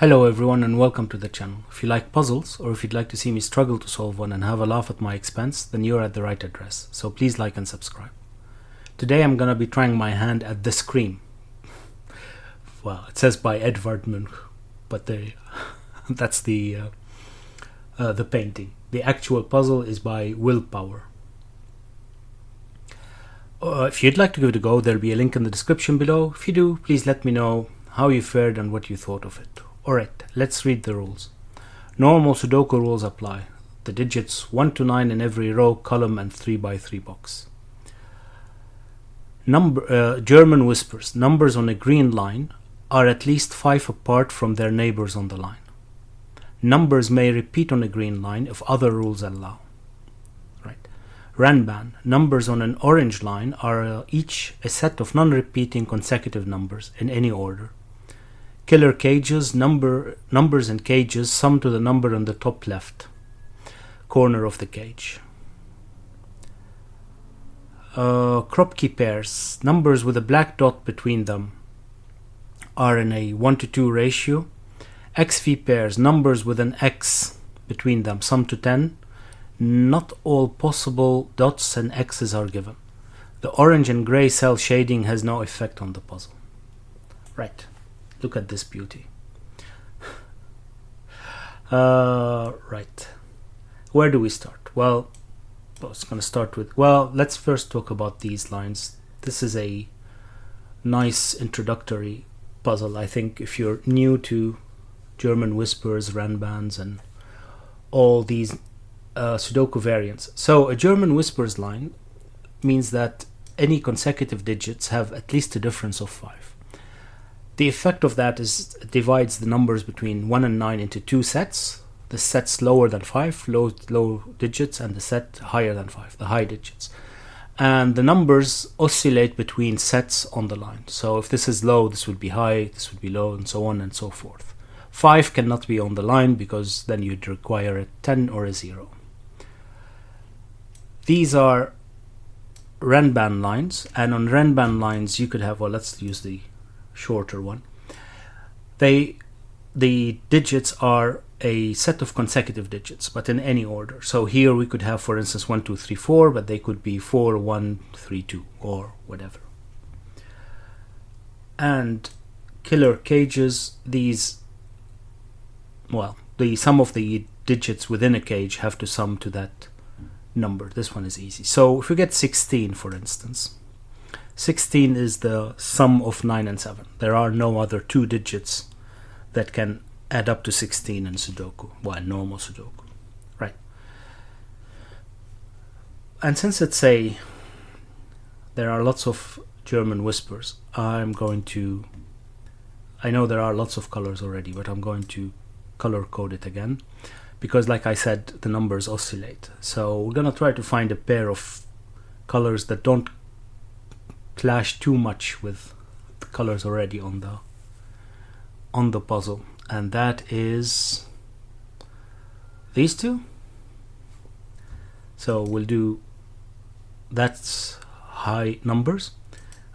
Hello everyone and welcome to the channel. If you like puzzles or if you'd like to see me struggle to solve one and have a laugh at my expense, then you're at the right address, so please like and subscribe. Today I'm gonna be trying my hand at The Scream. Well, it says by Edvard Munch, but that's the painting. The actual puzzle is by Willpower. If you'd like to give it a go, there'll be a link in the description below. If you do, please let me know how you fared and what you thought of it. Alright, let's read the rules. Normal Sudoku rules apply. The digits 1 to 9 in every row, column and 3 by 3 box. German Whispers. Numbers on a green line are at least 5 apart from their neighbors on the line. Numbers may repeat on a green line if other rules allow. Right. Renban. Numbers on an orange line are each a set of non-repeating consecutive numbers in any order. Killer cages, numbers in cages sum to the number on the top left corner of the cage. Kropki pairs, numbers with a black dot between them are in a 1:2 ratio. XV pairs, numbers with an X between them sum to 10. Not all possible dots and X's are given. The orange and gray cell shading has no effect on the puzzle. Right. Look at this beauty. Right. Where do we start? Well, I was going to start with, let's first talk about these lines. This is a nice introductory puzzle. I think if you're new to German Whispers, Renbans, and all these Sudoku variants. So a German Whispers line means that any consecutive digits have at least a difference of 5. The effect of that is it divides the numbers between 1 and 9 into 2 sets. The sets lower than 5, low digits, and the set higher than 5, the high digits. And the numbers oscillate between sets on the line. So if this is low, this would be high, this would be low, and so on and so forth. 5 cannot be on the line because then you'd require a 10 or a 0. These are Renban lines, and on Renban lines you could have, let's use the shorter one. The digits are a set of consecutive digits, but in any order. So here we could have, for instance, 1, 2, 3, 4, but they could be 4, 1, 3, 2, or whatever. And killer cages, the sum of the digits within a cage have to sum to that number. This one is easy. So if we get 16, for instance, 16 is the sum of 9 and 7. There are no other 2 digits that can add up to 16 in Sudoku, normal Sudoku, right? And since there are lots of German Whispers, I know there are lots of colors already, but I'm going to color code it again, because like I said, the numbers oscillate. So we're gonna try to find a pair of colors that don't clash too much with the colors already on the puzzle, and that is these two. So we'll do, that's high numbers,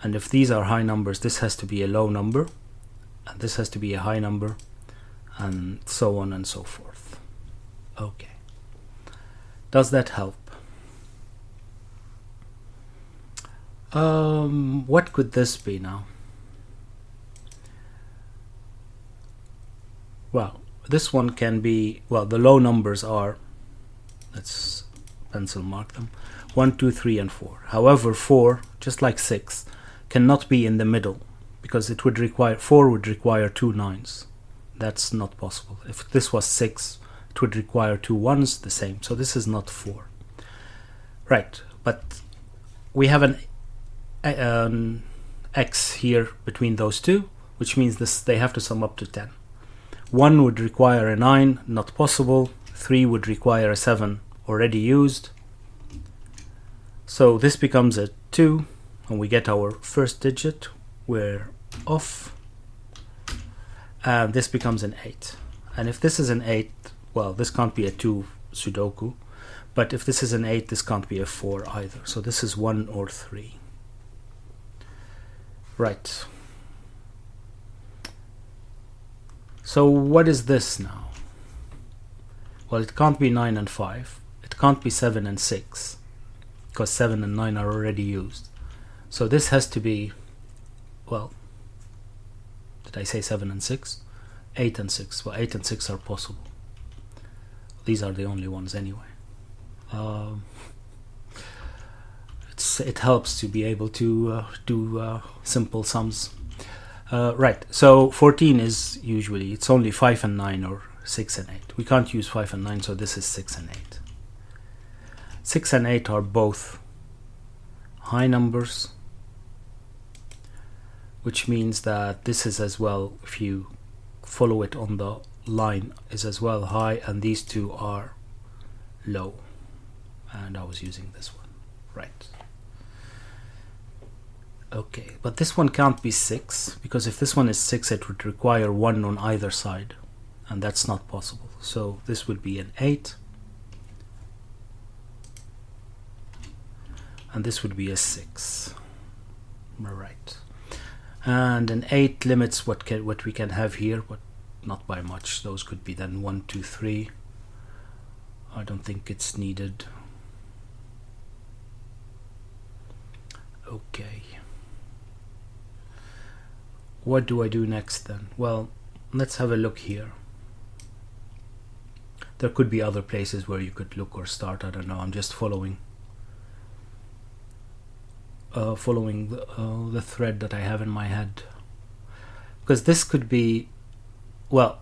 and if these are high numbers, this has to be a low number, and this has to be a high number, and so on and so forth. Okay, does that help? What could this be now? Well, this one can be, the low numbers are, let's pencil mark them, 1, 2, 3, and 4. However, 4, just like 6, cannot be in the middle, because 4 would require 2 9s. That's not possible. If this was 6, it would require 2 1s, the same. So this is not 4. Right, but we have an X here between those two, which means they have to sum up to 10. 1 would require a 9, not possible. 3 would require a 7, already used. So this becomes a 2, and we get our first digit. We're off. And this becomes an 8. And if this is an 8, this can't be a 2 Sudoku. But if this is an 8, this can't be a 4 either. So this is 1 or 3. Right. So what is this now? Well, it can't be 9 and 5. It can't be 7 and 6, because 7 and 9 are already used. So this has to be, well, did I say 7 and 6? 8 and 6. Well, 8 and 6 are possible. These are the only ones anyway. It helps to be able to do simple sums. Right, so 14 is usually, it's only 5 and 9 or 6 and 8. We can't use 5 and 9, so this is 6 and 8. 6 and 8 are both high numbers, which means that this is as well, if you follow it on the line, is as well high, and these two are low. And I was using this one, right. Okay, but this one can't be 6, because if this one is 6, it would require 1 on either side, and that's not possible. So this would be an 8, and this would be a 6. Right. And an 8 limits what we can have here, but not by much. Those could be then 1, 2, 3. I don't think it's needed. Okay. What do I do next then? Well, let's have a look here. There could be other places where you could look or start. I don't know. I'm just following the thread that I have in my head, because this could be, well,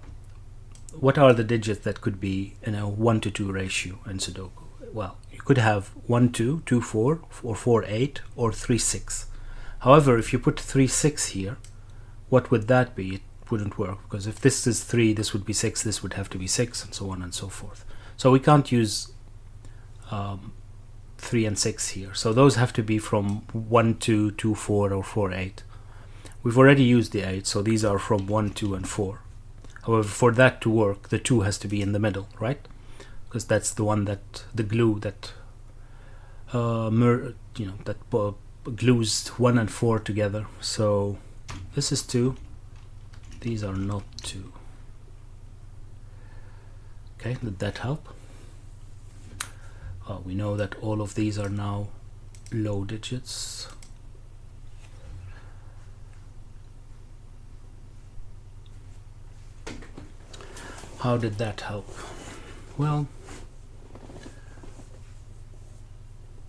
what are the digits that could be in a 1 to 2 ratio in Sudoku? Well, you could have 1 2, 2 4, or 4 8, or 3 6. However, if you put 3 6 here, what would that be? It wouldn't work, because if this is 3, this would be 6, this would have to be 6, and so on and so forth. So we can't use 3 and 6 here. So those have to be from 1 2, 2 4, or 4 8. We've already used the 8, so these are from 1 2, and 4. However, for that to work, the 2 has to be in the middle, right? Because that's the one that, the glue that glues 1 and 4 together. So this is 2. These are not 2. Okay, did that help? We know that all of these are now low digits. How did that help? Well,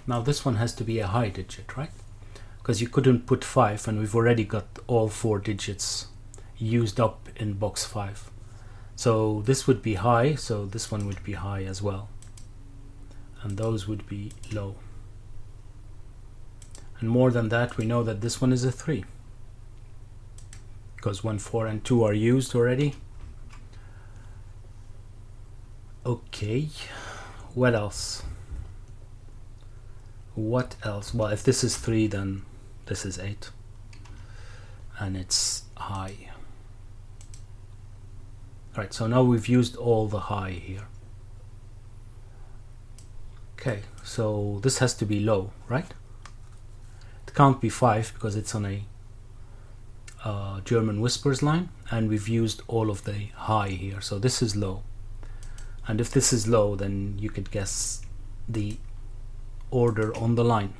now this one has to be a high digit, right? Because you couldn't put 5, and we've already got all 4 digits used up in box 5. So this would be high, so this one would be high as well. And those would be low. And more than that, we know that this one is a 3, because 1, 4, and 2 are used already. Okay, what else? What else? Well, if this is 3, then this is 8, and it's high. Right, so now we've used all the high here. Okay, so this has to be low, right? It can't be 5, because it's on a German Whispers line, and we've used all of the high here, so this is low. And if this is low, then you could guess the order on the line.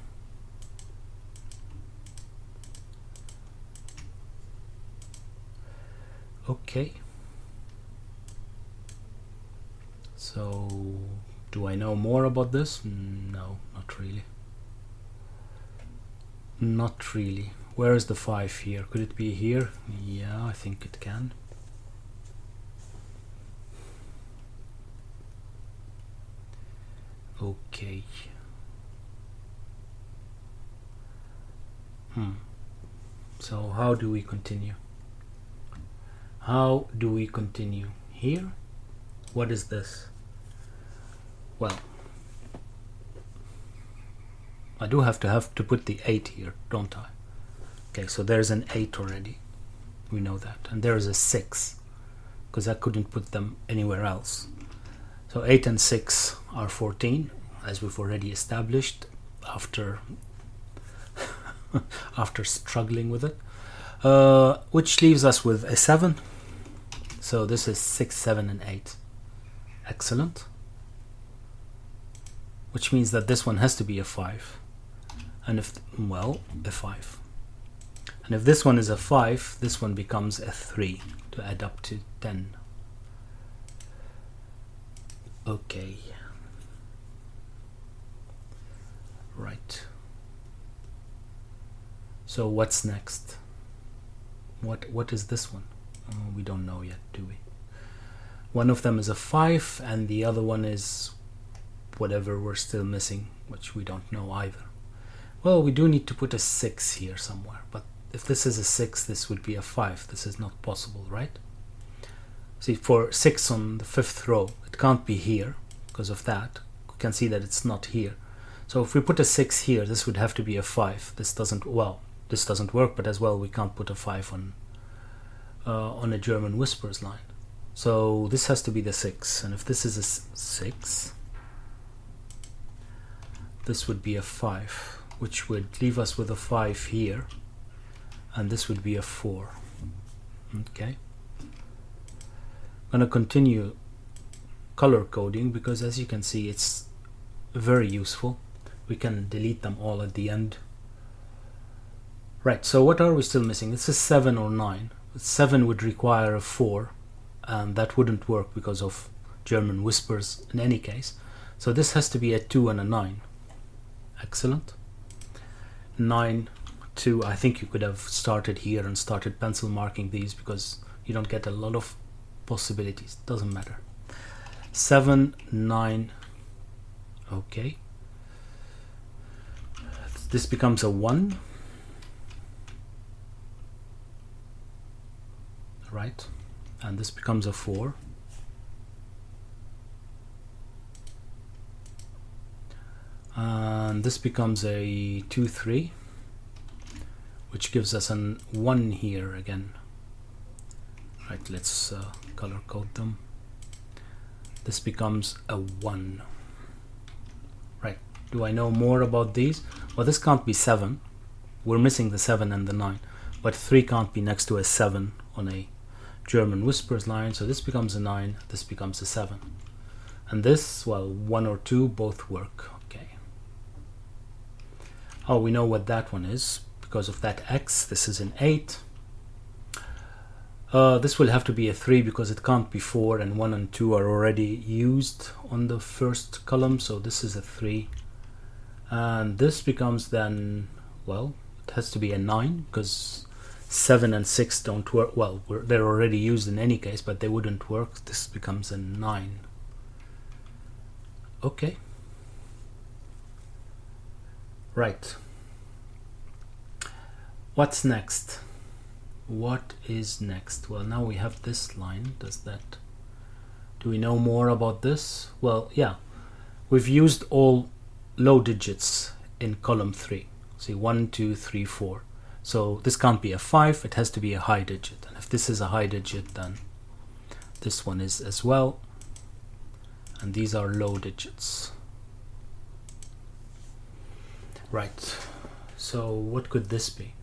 Okay. So, do I know more about this? No, not really. Not really. Where is the 5 here? Could it be here? Yeah, I think it can. Okay. So how do we continue? How do we continue? Here? What is this? Well, I do have to put the 8 here, don't I? Okay, so there's an 8 already. We know that. And there's a 6, because I couldn't put them anywhere else. So 8 and 6 are 14, as we've already established after after struggling with it, which leaves us with a 7. So this is 6, 7 and 8. Excellent. Which means that this one has to be a 5. And if, well, a 5. And if this one is a 5, this one becomes a 3 to add up to 10. Okay. Right. So what's next? What is this one? We don't know yet, do we? One of them is a 5 and the other one is whatever we're still missing, which we don't know either. Well, we do need to put a 6 here somewhere, but if this is a 6, this would be a 5. This is not possible, right? See, for 6 on the 5th row, it can't be here because of that. You can see that it's not here. So if we put a 6 here, this would have to be a 5. This doesn't, well, this doesn't work, but as well we can't put a 5 on a German Whispers line. So this has to be the 6, and if this is a 6, this would be a 5, which would leave us with a 5 here, and this would be a 4. Okay. I'm gonna continue color coding because as you can see it's very useful. We can delete them all at the end. Right, so what are we still missing? It's a 7 or 9. 7 would require a 4, and that wouldn't work because of German Whispers in any case. So this has to be a 2 and a 9. Excellent. 9, 2. I think you could have started here and started pencil marking these because you don't get a lot of possibilities. Doesn't matter. 7, 9. Okay. This becomes a 1. Right, and this becomes a 4. And this becomes a 2, 3, which gives us an 1 here again. Right, let's color code them. This becomes a 1. Right, do I know more about these? Well, this can't be 7. We're missing the 7 and the 9, but 3 can't be next to a 7 on a German Whispers line, so this becomes a 9, this becomes a 7. And this, well, 1 or 2 both work. Okay. Oh, we know what that one is because of that X. This is an 8. This will have to be a 3 because it can't be 4, and 1 and 2 are already used on the first column, so this is a 3. And this becomes then, well, it has to be a 9 because 7 and 6 don't work. Well, they're already used in any case, but they wouldn't work. This becomes a 9. Okay. Right. What's next? What is next? Well, now we have this line. Do we know more about this? Well, yeah. We've used all low digits in column 3. See, 1, 2, 3, 4. So this can't be a 5, it has to be a high digit. And if this is a high digit, then this one is as well. And these are low digits. Right. So what could this be?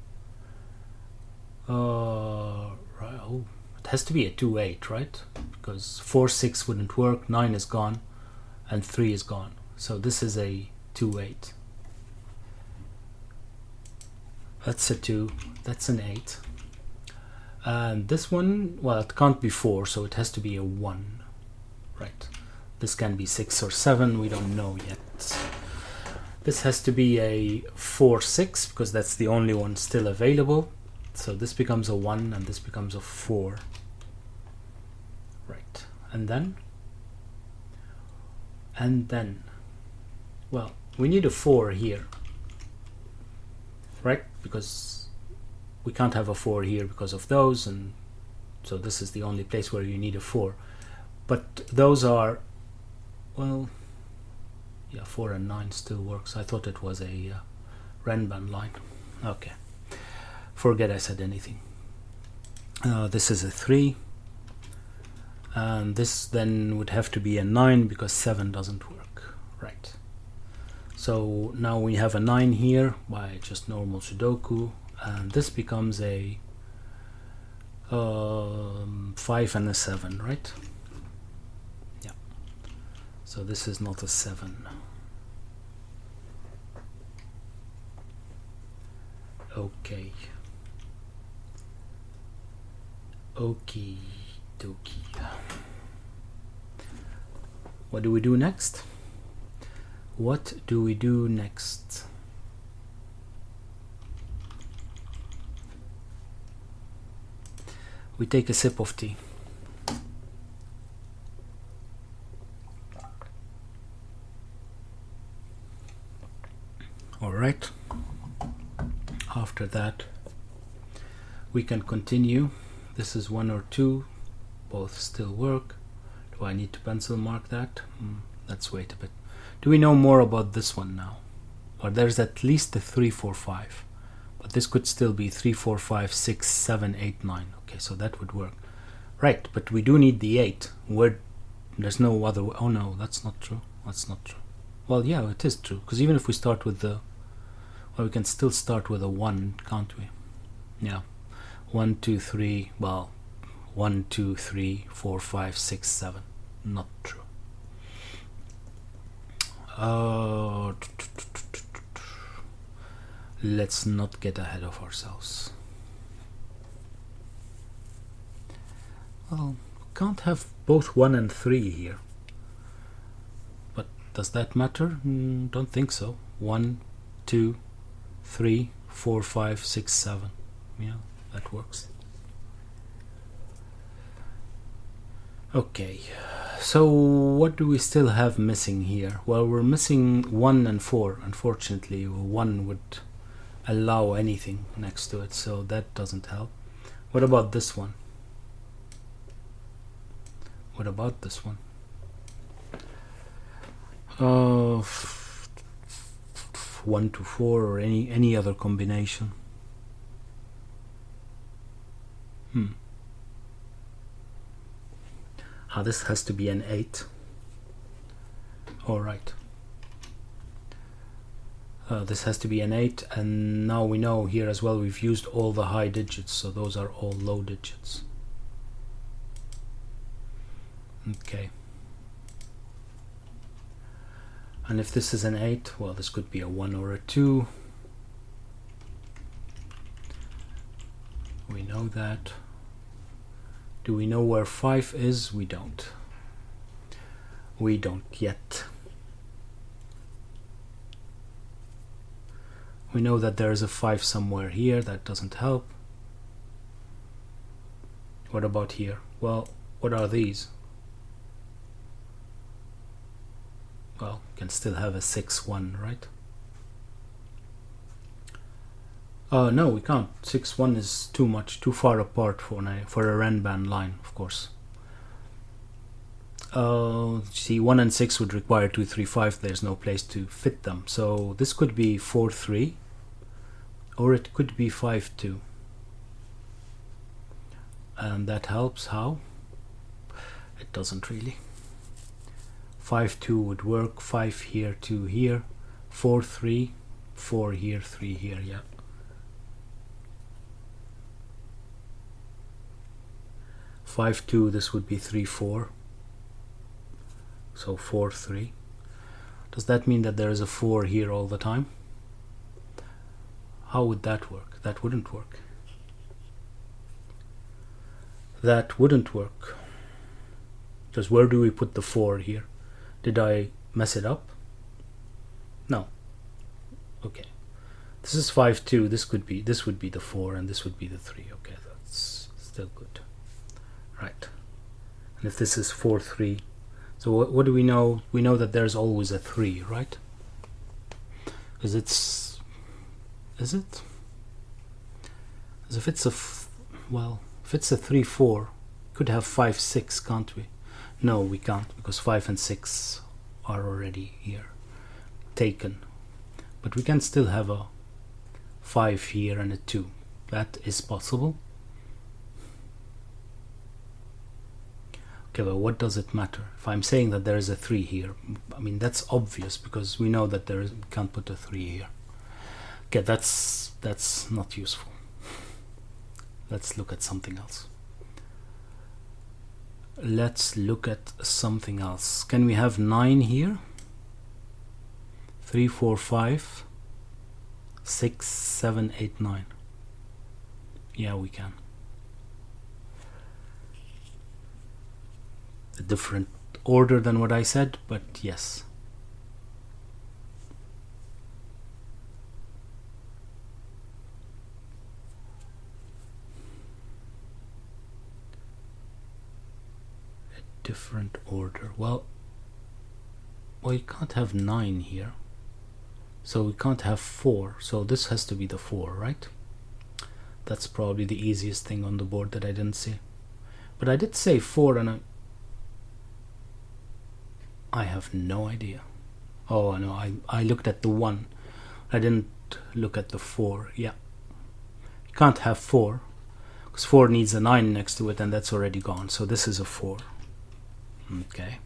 Right. Oh, it has to be a 2, 8, right? Because 4, 6 wouldn't work, 9 is gone, and 3 is gone. So this is a 2, 8. That's a 2, that's an 8. And this one, well, it can't be 4, so it has to be a 1. Right. This can be 6 or 7, we don't know yet. This has to be a 4, 6, because that's the only one still available. So this becomes a 1, and this becomes a 4. Right. And then, well, we need a 4 here. Right, because we can't have a 4 here because of those, and so this is the only place where you need a 4. But those are, well, yeah, 4 and 9 still works. I thought it was a Renban line. Okay, forget I said anything. This is a 3, and this then would have to be a 9 because 7 doesn't work. Right. So now we have a 9 here by just normal Sudoku, and this becomes a 5 and a 7, right? Yeah. So this is not a 7. Okay. Okie dokie. What do we do next? What do we do next? We take a sip of tea. All right. After that, we can continue. This is 1 or 2. Both still work. Do I need to pencil mark that? Let's wait a bit. Do we know more about this one now? Or there's at least a 3, 4, 5. But this could still be 3, 4, 5, 6, 7, 8, 9. Okay, so that would work. Right, but we do need the 8. Where there's no other way. Oh no, that's not true. That's not true. Well, yeah, it is true. Because even if we start with the... Well, we can still start with a 1, can't we? Yeah. 1, 2, 3. Well, 1, 2, 3, 4, 5, 6, 7. Not true. Let's not get ahead of ourselves. Well, can't have both 1 and 3 here. But does that matter? Don't think so. 1, 2, 3, 4, 5, 6, 7. Yeah, that works. Okay, so what do we still have missing here? Well, we're missing 1 and 4. Unfortunately, 1 would allow anything next to it, so that doesn't help. What about this one? What about this one? 1 to 4 or any other combination. This has to be an 8. Alright. This has to be an 8, and now we know here as well we've used all the high digits, so those are all low digits. Okay. And if this is an 8, well, this could be a 1 or a 2. We know that. Do we know where 5 is? We don't. We don't yet. We know that there is a 5 somewhere here. That doesn't help. What about here? Well, what are these? Well, can still have a 6, 1, right? No, we can't. 6, 1 is too much, too far apart for a Renban line, of course. See, 1 and 6 would require 2, 3, 5. There's no place to fit them. So this could be 4, 3, or it could be 5, 2. And that helps. How? It doesn't really. 5, 2 would work. 5 here, 2 here. 4, 3, 4 here, 3 here. Yeah. 5, 2, this would be 3, 4. So 4, 3. Does that mean that there is a 4 here all the time? How would that work? That wouldn't work. That wouldn't work. Because where do we put the 4 here? Did I mess it up? No. Okay. This is 5, 2. This would be the 4, and this would be the 3. Okay, that's still good. Right. And if this is 4, 3, so what do we know? We know that there's always a 3, right? Because is it? As if it's if it's a 3, 4, could have 5, 6, can't we? No, we can't, because 5 and 6 are already here, taken. But we can still have a 5 here and a 2. That is possible. Okay, but what does it matter? If I'm saying that there is a 3 here, I mean, that's obvious, because we know that we can't put a 3 here. Okay, that's not useful. Let's look at something else. let's look at something else. Can we have 9 here? 3, 4, 5, 6, 7, 8, 9. Yeah, we can. A different order than what I said, but yes. A different order. Well, you can't have 9 here. So we can't have 4. So this has to be the 4, right? That's probably the easiest thing on the board that I didn't see. But I did say 4 and I have no idea. Oh no, I looked at the 1. I didn't look at the 4. Yeah. You can't have 4 because 4 needs a 9 next to it and that's already gone. So this is a 4. Okay.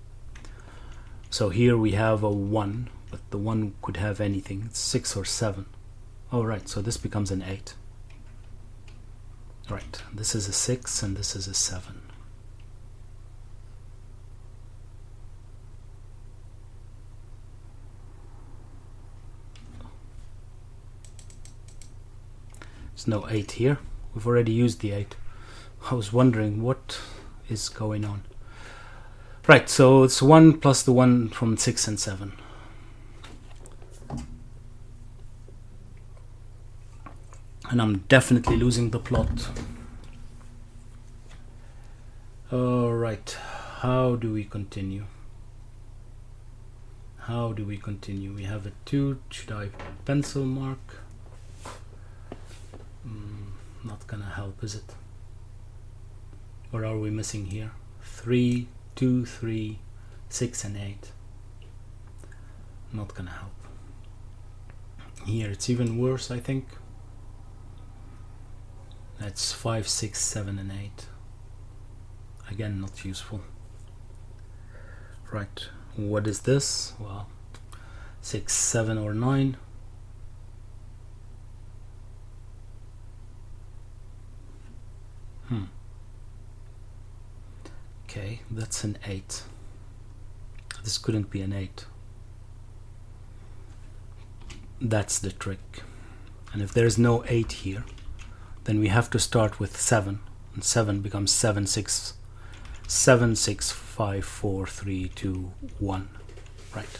So here we have a 1, but the 1 could have anything. It's 6 or 7. Oh right, so this becomes an 8. Right, this is a 6 and this is a 7. There's no 8 here. We've already used the 8. I was wondering what is going on. Right, so it's 1 plus the 1 from 6 and 7. And I'm definitely losing the plot. Alright, how do we continue? How do we continue? We have a 2. Should I pencil mark? Not gonna help, is it? Or are we missing here? 3, 2, 3, 6 and 8. Not gonna help. Here it's even worse, I think. That's 5, 6, 7 and 8. Again, not useful. Right, what is this? Well, 6, 7 or 9. Okay, that's an 8. This couldn't be an 8. That's the trick. And if there's no 8 here, then we have to start with 7. And 7 becomes 7, 6, 7, 6, 5, 4, 3, 2, 1. Right.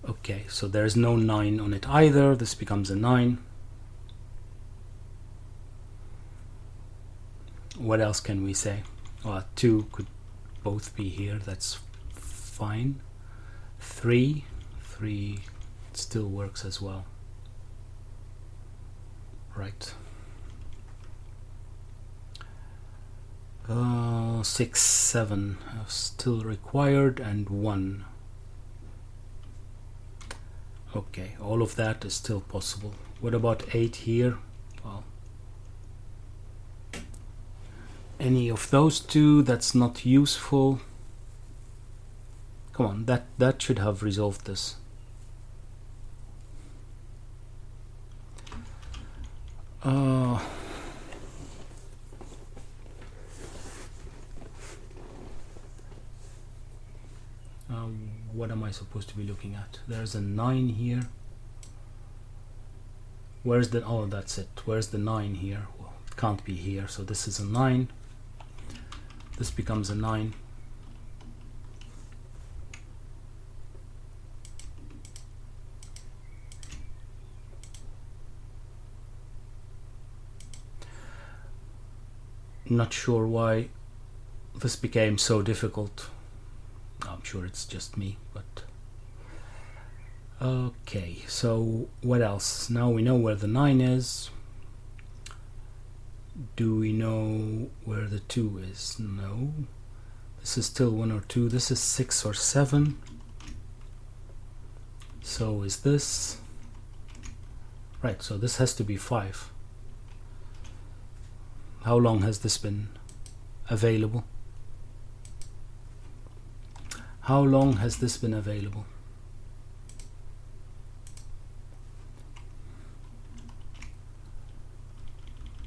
Okay, so there's no 9 on it either. This becomes a 9. What else can we say? Well, 2 could both be here. That's fine. 3 still works as well. Right. 6, 7 still required, and 1. Okay, all of that is still possible. What about 8 here? Well, any of those two, that's not useful. Come on, that should have resolved this. What am I supposed to be looking at? There's a 9 here. Where's the... oh, that's it. Where's the 9 here? Well, it can't be here, so this is a 9. This becomes a 9. Not sure why this became so difficult. I'm sure it's just me, but... okay, so what else? Now we know where the 9 is. Do we know where the 2 is? No. This is still 1 or 2. This is 6 or 7. So is this. Right, so this has to be 5. How long has this been available? How long has this been available?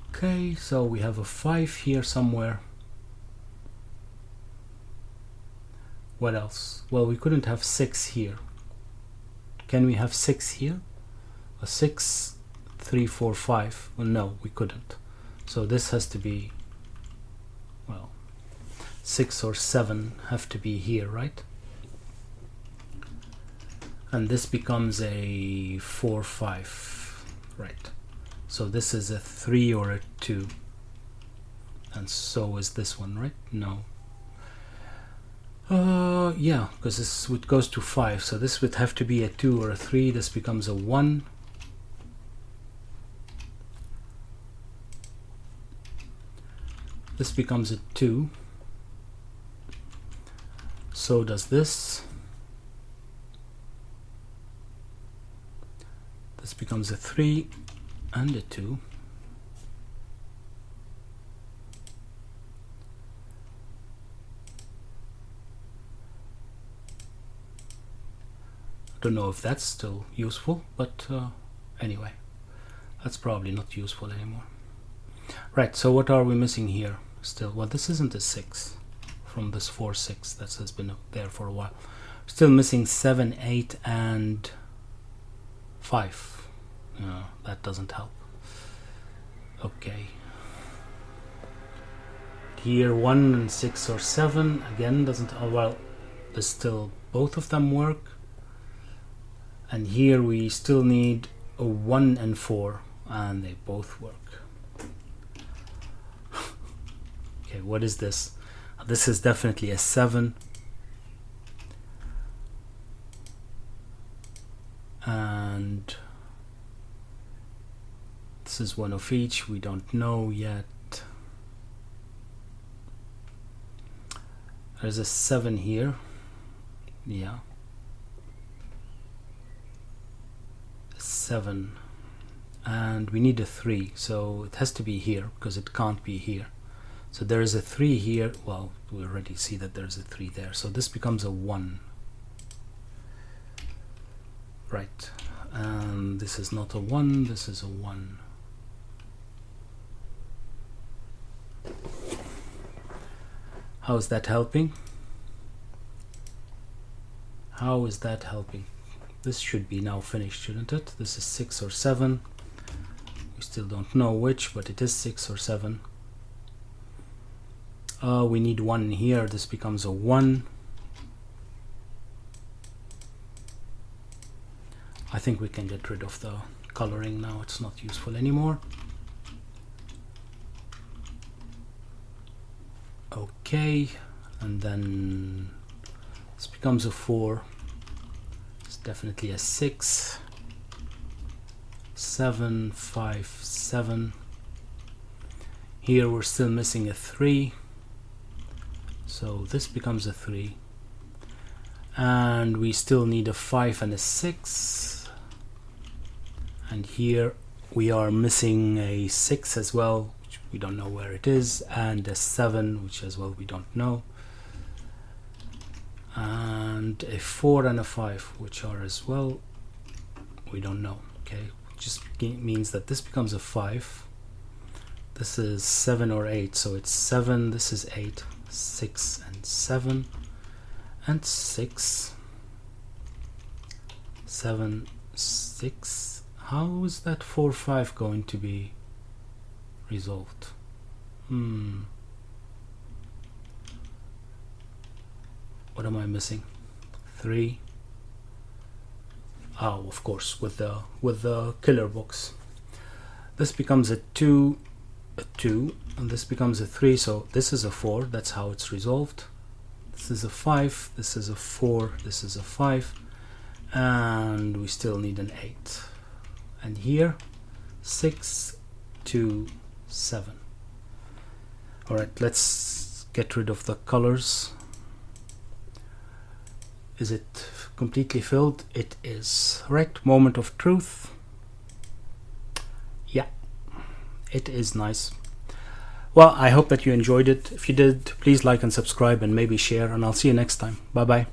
Okay, so we have a 5 here somewhere. What else? Well, we couldn't have 6 here. Can we have 6 here? A 6, 3, 4, 5. Well, no, we couldn't. So this has to be, well, 6 or 7 have to be here, right? And this becomes a 4, 5, right? So this is a 3 or a 2. And so is this one, right? No. Yeah, because this would goes to 5, so this would have to be a 2 or a 3. This becomes a 1. This becomes a 2. So does this. This becomes a 3 and a 2. Don't know if that's still useful, but anyway, that's probably not useful anymore. Right, so what are we missing here still? Well, this isn't a 6 from this 4, 6 that has been there for a while. Still missing 7, 8, and 5. No, that doesn't help. Okay. Here 1 and 6 or 7 again doesn't. Oh, well, there's still both of them work. And here we still need a 1 and 4, and they both work. Okay, what is this? This is definitely a 7. And this is one of each. We don't know yet. There's a 7 here. Yeah. 7, and we need a 3, so it has to be here because it can't be here. So there is a 3 here. Well, we already see that there's a 3 there, so this becomes a 1, right? And this is not a 1, this is a 1. How is that helping? How is that helping? This should be now finished, shouldn't it? This is 6 or 7. We still don't know which, but it is 6 or 7. We need 1 here. This becomes a 1. I think we can get rid of the coloring now. It's not useful anymore. Okay, and then this becomes a 4. Definitely a 6, 7, 5, 7. Here we're still missing a 3, so this becomes a 3, and we still need a 5 and a 6, and here we are missing a 6 as well, which we don't know where it is, and a 7, which as well we don't know, and a 4 and a 5, which are as well we don't know. Okay, just means that this becomes a 5. This is 7 or 8, so it's 7. This is 8, 6 and 7, and 6, 7, 6. How is that 4, 5 going to be resolved? What am I missing? 3. Oh, of course, with the killer box. This becomes a 2, and this becomes a 3. So this is a 4. That's how it's resolved. This is a 5. This is a 4. This is a 5, and we still need an 8. And here, 6, 2, 7. All right, let's get rid of the colors. Is it completely filled? It is. Right, moment of truth. Yeah, it is nice. Well, I hope that you enjoyed it. If you did, please like and subscribe and maybe share, and I'll see you next time. Bye bye.